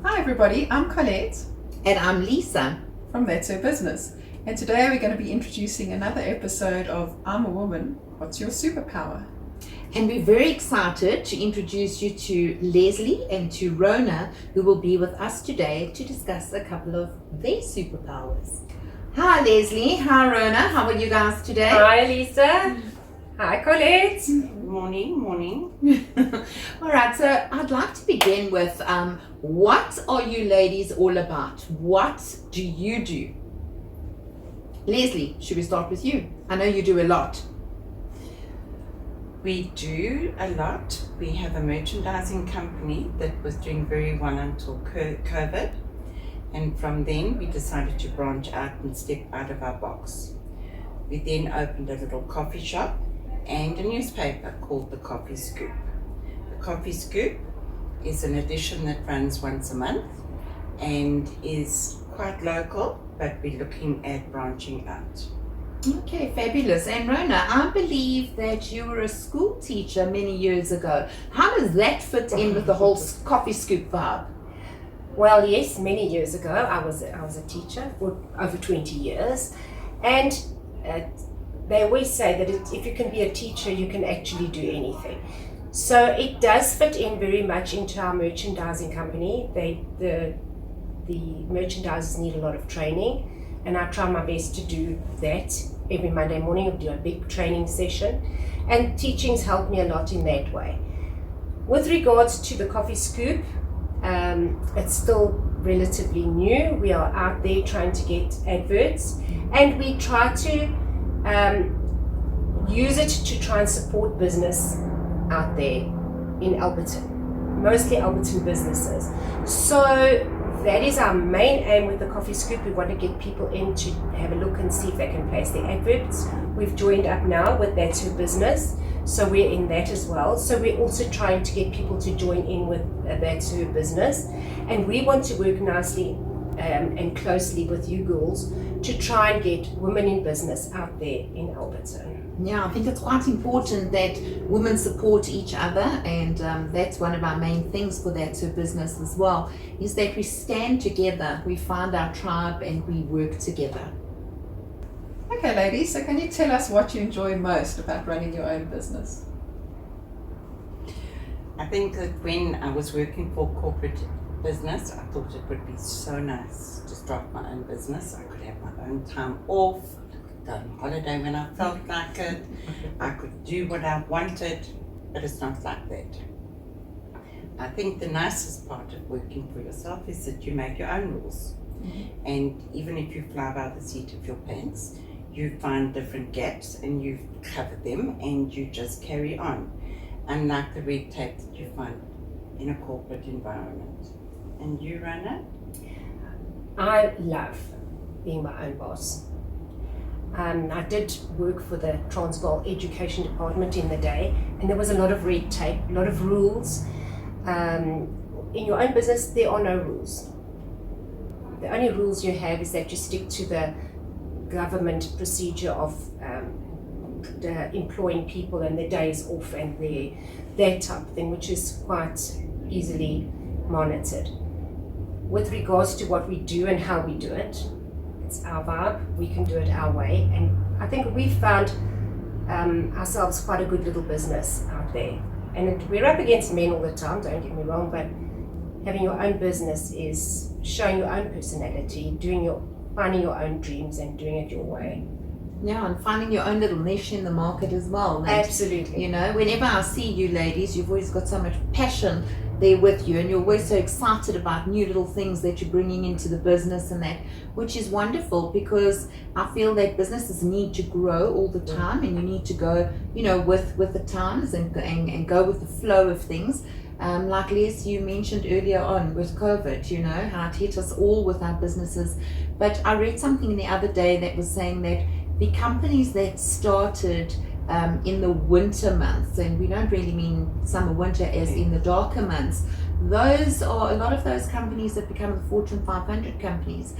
Hi everybody, I'm Colette And I'm Lisa. from That's Her Business, and today we're going to be introducing another episode of I'm a Woman, What's Your Superpower? And we're very excited to introduce you to Lesley and to Rona, who will be with us today to discuss a couple of their superpowers. Hi Lesley, hi Rona, how are you guys today? Hi Lisa. Hi Colette. Morning. All right, so I'd like to begin with what are you ladies all about? What do you do? Lesley, should we start with you? I know you do a lot. We do a lot. We have a merchandising company that was doing very well until COVID. And from then we decided to branch out and step out of our box. We then opened a little coffee shop and a newspaper called The Coffee Scoop. The Coffee Scoop is an edition that runs once a month and is quite local, but we're looking at branching out. Okay, fabulous. And Rona, I believe that you were a school teacher many years ago. How does that fit in with the whole coffee scoop vibe? Well, yes, many years ago I was a teacher for over 20 years, and they always say that if you can be a teacher, you can actually do anything. So it does fit in very much into our merchandising company. The merchandisers need a lot of training, and I try my best to do that. Every Monday morning we do a big training session, and teaching's helped me a lot in that way. With regards to the Coffee Scoop, it's still relatively new. We are out there trying to get adverts, and we try to use it to try and support business out there in Alberton, mostly Alberton businesses. So that is our main aim with the Coffee Scoop. We want to get people in to have a look and see if they can place their adverts. We've joined up now with That's Her Business, so we're in that as well. So we're also trying to get people to join in with That's Her Business, and we want to work nicely and closely with you girls to try and get women in business out there in Alberton. Yeah, I think it's quite important that women support each other, and that's one of our main things for That's Her Business as well, is that we stand together, we find our tribe, and we work together. Okay ladies, so can you tell us what you enjoy most about running your own business? I think that when I was working for corporate business, I thought it would be so nice to start my own business. I could have my own time off, I could go on holiday when I felt like it, I could do what I wanted, but it's not like that. I think the nicest part of working for yourself is that you make your own rules. And even if you fly by the seat of your pants, you find different gaps and you cover them and you just carry on, unlike the red tape that you find in a corporate environment. And you, Rona? I love being my own boss. I did work for the Transvaal Education Department in the day, and there was a lot of red tape, a lot of rules. In your own business, there are no rules. The only rules you have is that you stick to the government procedure of employing people and their days off and that type of thing, which is quite easily monitored. With regards to what we do and how we do it, it's our vibe, we can do it our way, and I think we've found ourselves quite a good little business out there. And we're up against men all the time, don't get me wrong, but having your own business is showing your own personality, finding your own dreams and doing it your way. Yeah, and finding your own little niche in the market as well. And, Absolutely. you know, whenever I see you ladies, you've always got so much passion there with you, and you're always so excited about new little things that you're bringing into the business and that, which is wonderful, because I feel that businesses need to grow all the time, and you need to go, you know, with the times and go with the flow of things. Like Les, you mentioned earlier on with COVID, you know, how it hit us all with our businesses. But I read something the other day that was saying that the companies that started in the winter months, and we don't really mean summer, winter as in the darker months. Those are a lot of those companies that become the Fortune 500 companies,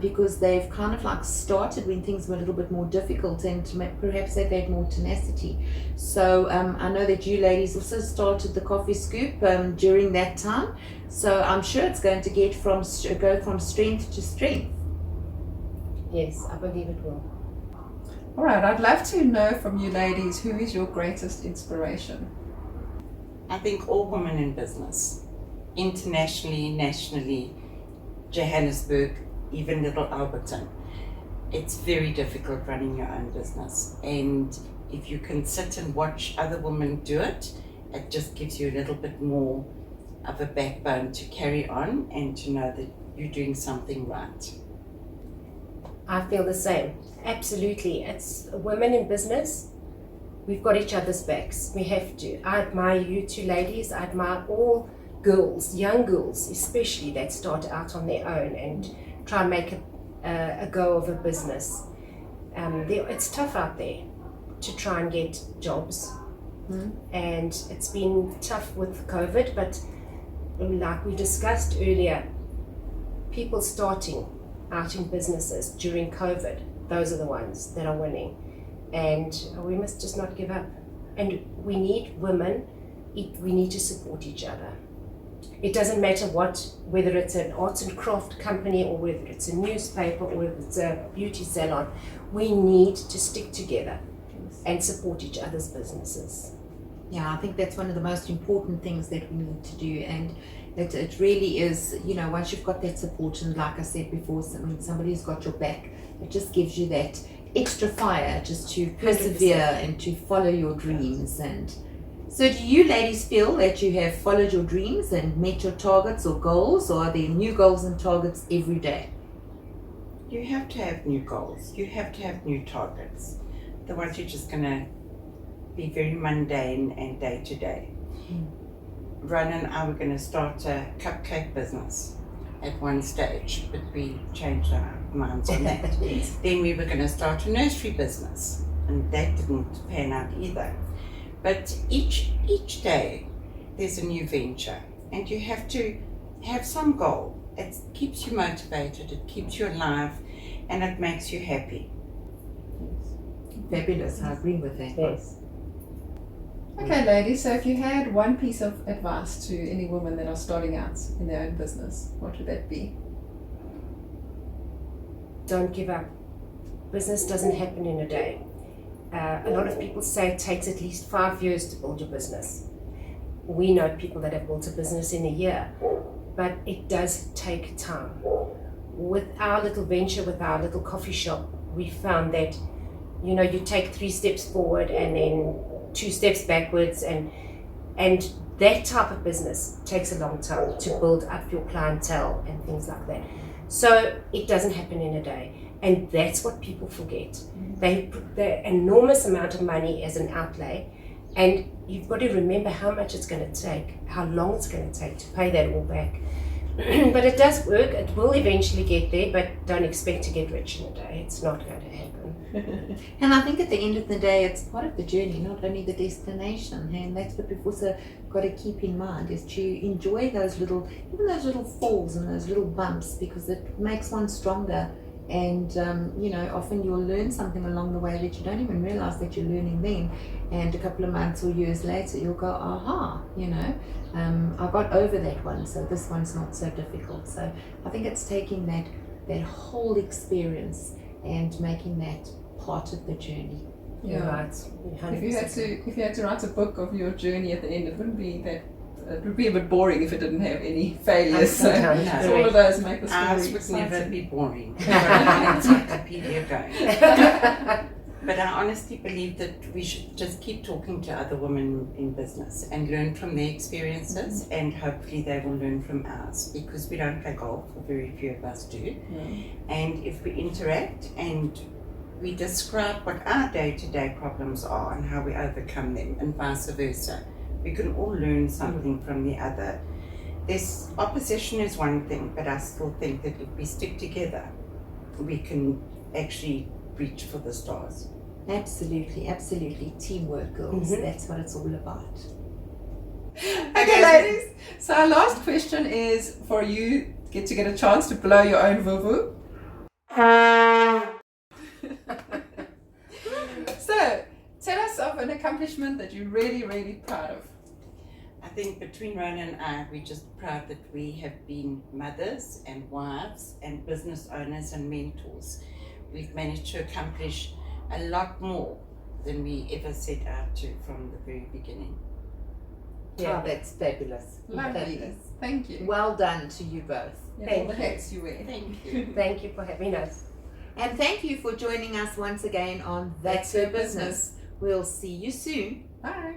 because they've kind of like started when things were a little bit more difficult, and perhaps they've had more tenacity. So I know that you ladies also started the Coffee Scoop during that time, so I'm sure it's going to go from strength to strength. Yes, I believe it will. All right, I'd love to know from you ladies, who is your greatest inspiration? I think all women in business, internationally, nationally, Johannesburg, even little Alberton, it's very difficult running your own business. And if you can sit and watch other women do it, it just gives you a little bit more of a backbone to carry on and to know that you're doing something right. I feel the same. Absolutely. It's women in business. We've got each other's backs. We have to. I admire you two ladies. I admire all girls, young girls especially, that start out on their own and try and make a go of a business. It's tough out there to try and get jobs. And it's been tough with COVID, but like we discussed earlier, people starting out in businesses during COVID, those are the ones that are winning. And we must just not give up. And we need women, we need to support each other. It doesn't matter whether it's an arts and craft company or whether it's a newspaper or whether it's a beauty salon, we need to stick together and support each other's businesses. Yeah, I think that's one of the most important things that we need to do, and it really is, once you've got that support, and like I said before, when somebody's got your back, it just gives you that extra fire just to persevere 100%. And to follow your dreams. And so do you ladies feel that you have followed your dreams and met your targets or goals, or are there new goals and targets every day? You have to have new goals. You have to have new targets. Otherwise you're just going to be very mundane and day to day. Rona and I were going to start a cupcake business at one stage, but we changed our minds on that. Then we were going to start a nursery business, and that didn't pan out either. But each day there's a new venture, and you have to have some goal. It keeps you motivated, it keeps you alive, and it makes you happy. Fabulous, I agree with that. Yes. Okay, ladies, so if you had one piece of advice to any women that are starting out in their own business, what would that be? Don't give up. Business doesn't happen in a day. A lot of people say it takes at least 5 years to build your business. We know people that have built a business in a year, but it does take time. With our little venture, with our little coffee shop, we found that, you take 3 steps forward and then 2 steps backwards, and that type of business takes a long time to build up your clientele and things like that. So it doesn't happen in a day, and that's what people forget. They put the enormous amount of money as an outlay, and you've got to remember how much it's going to take, how long it's going to take to pay that all back. But it does work. It will eventually get there, but don't expect to get rich in a day. It's not going to happen. And I think at the end of the day, it's part of the journey, not only the destination. And that's what we've also got to keep in mind, is to enjoy those little falls and those little bumps, because it makes one stronger. And often you'll learn something along the way that you don't even realize that you're learning then, and a couple of months or years later you'll go, aha, I got over that one, so this one's not so difficult. So I think it's taking that whole experience and making that part of the journey. You're right. If you had to write a book of your journey at the end, it wouldn't be that. It would be a bit boring if it didn't have any failures. So all of those make the story Ours would exciting. never be boring. We've got an encyclopedia going. But I honestly believe that we should just keep talking to other women in business and learn from their experiences, and hopefully they will learn from ours, because we don't play golf, or very few of us do. And if we interact and we describe what our day-to-day problems are and how we overcome them, and vice versa, we can all learn something from the other. This opposition is one thing, but I still think that if we stick together, we can actually reach for the stars. Absolutely, absolutely. Teamwork, girls. That's what it's all about. Okay, ladies. So our last question is for you to get a chance to blow your own voo-voo. So, tell us of an accomplishment that you're really, really proud of. I think between Rona and I, we're just proud that we have been mothers and wives and business owners and mentors. We've managed to accomplish a lot more than we ever set out to from the very beginning. Yeah, oh, that's fabulous. Lovely. Fabulous. Thank you. Well done to you both. All the hats you wear. Thank you. Thank you for having us. And thank you for joining us once again on That's Her Business. We'll see you soon. Bye.